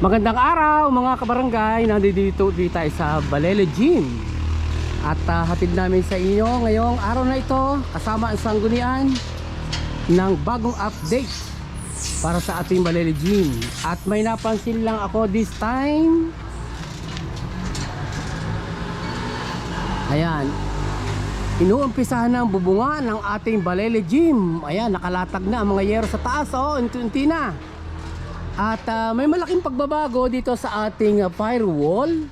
Magandang araw mga kabarangay, nandito tayo sa Balele Gym. At hatid namin sa inyo ngayong araw na ito kasama ang sanggunian ng bagong update para sa ating Balele Gym. At may napansin lang ako this time. Ayan, inuumpisahan ng bubungan ng ating Balele Gym. Ayan, nakalatag na ang mga yero sa taas. Unti-unti na. At may malaking pagbabago dito sa ating firewall.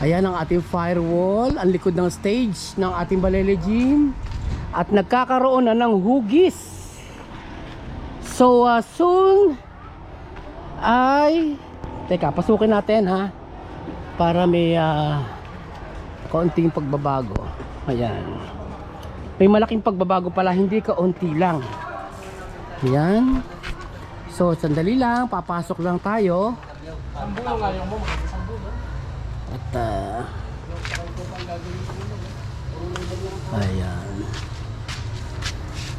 Ayan ang ating firewall, ang likod ng stage ng ating Balele Gym. At nagkakaroon na ng hugis. So soon ay teka, pasukin natin ha, para may kaunting pagbabago. Ayan, may malaking pagbabago pala, hindi kaunti lang. Ayan. So, sandali lang, papasok lang tayo. At, ayan.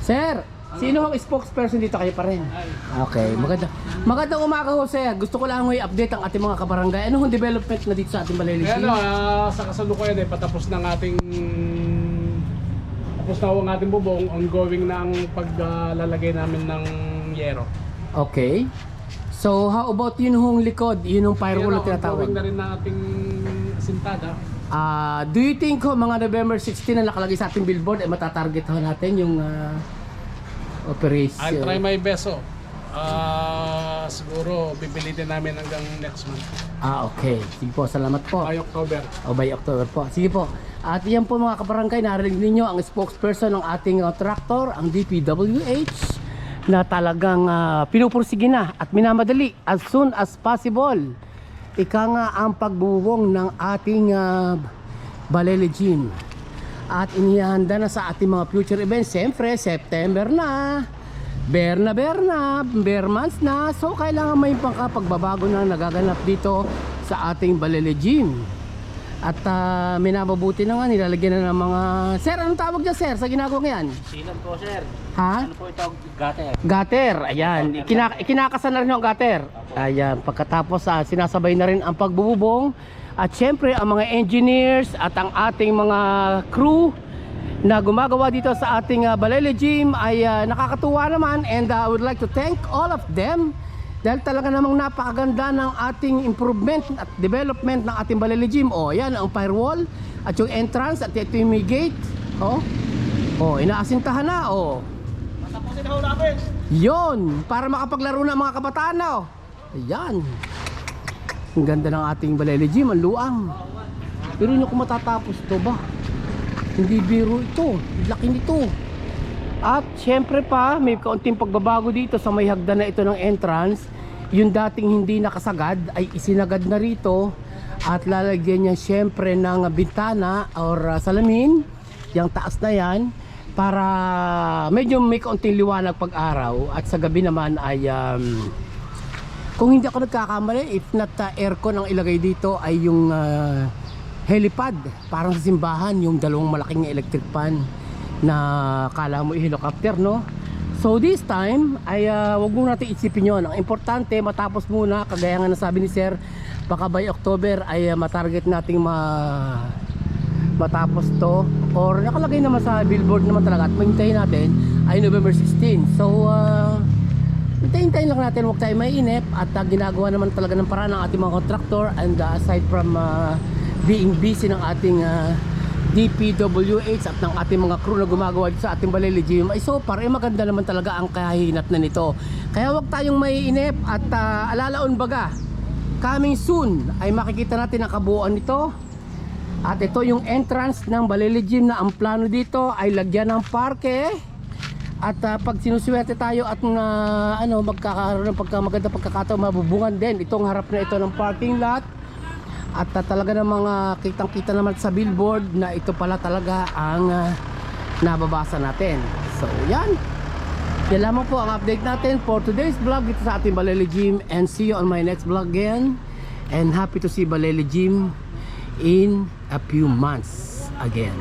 Sir, sino ang spokesperson dito? Kayo pa rin? Okay, magandang umaga ho, sir. Gusto ko lang i-update ang ating mga kabarangay. Anong development na dito sa ating Balele Gym? Sa kasalukuyan patapos ng ating bubong, ongoing na ang paglalagay namin ng yero. Okay. So, how about yun hong likod? Yun hong firewall na tinatawag? Ongoing na rin na ating sintada. Do you think ho, mga November 16 na nakalagay sa ating billboard, matatarget ho natin yung operation? I'll try my best. Siguro pipilitin namin hanggang next month. Okay. Sige po, salamat po. By October. By October po. Sige po. At yan po mga kabarangay, narinig ninyo ang spokesperson ng ating tractor, ang DPWH, na talagang pinupursige na at minamadali as soon as possible. Ika nga ang pagbuwong ng ating Balele Gym. At inihanda na sa ating mga future events. Siyempre, September na. Bear months na. So, kailangan may pagbabago na nagaganap dito sa ating Balele Gym. At minababuti na nga, nilalagyan na ng mga... Sir, anong tawag niya, sir, sa ginagawa yan? Silan po, sir. Ha? Ano po ito? Gutter. Gutter, ayan. Kinakasan na rin yung gutter. Ayan, pagkatapos sinasabay na rin ang pagbububong. At syempre, ang mga engineers at ang ating mga crew na gumagawa dito sa ating Balele Gym ay nakakatuwa naman. And I would like to thank all of them. Dahil talaga namang napakaganda ng ating improvement at development ng ating Balele Gym. Ayan ang firewall at yung entrance at ito yung may gate. Inaasintahan na. Tapusin na namin. Yon, para makapaglaro na mga kabataan na. Ayan. Ang ganda ng ating Balele Gym, ang luang. Pero hindi ko matatapos ito ba? Hindi biro ito. Laki nito. At syempre pa, may kaunting pagbabago dito sa may hagdan na ito ng entrance. Yung dating hindi nakasagad ay isinagad na rito. At lalagyan niya syempre ng bintana or salamin. Yung taas na yan. Para medyo may kaunting liwanag pag-araw. At sa gabi naman ay kung hindi ako nagkakamali, if not aircon ang ilagay dito, ay yung helipad. Parang sa simbahan, yung dalawang malaking electric fan na kala mo i-helicopter, no? So this time ay wag mo natin isipin yon. Ang importante matapos muna, kagaya nga nasabi ni sir, baka by October ay matarget nating matapos to, or nakalagay naman sa billboard naman talaga, at mahintayin natin ay November 16. So hintayin lang natin, huwag tayo mainip. At ginagawa naman talaga ng paraan ng ating mga contractor. And aside from being busy ng ating DPWH at ng ating mga crew na gumagawa dito sa ating Balele Gym, ay so far maganda naman talaga ang kahinat na nito. Kaya wag tayong maiinip at alalaon baga, coming soon ay makikita natin ang kabuuan nito. At ito yung entrance ng Balele Gym, na ang plano dito ay lagyan ng parke. At pag sinuswerte tayo at magkakaroon ng maganda pagkakataon, mabubungan din itong harap na ito ng parking lot. At talaga ng mga kitang-kita naman sa billboard na ito pala talaga ang nababasa natin. So yan. Yan lamang po ang update natin for today's vlog dito sa ating Balele Gym. And see you on my next vlog again. And happy to see Balele Gym in a few months again.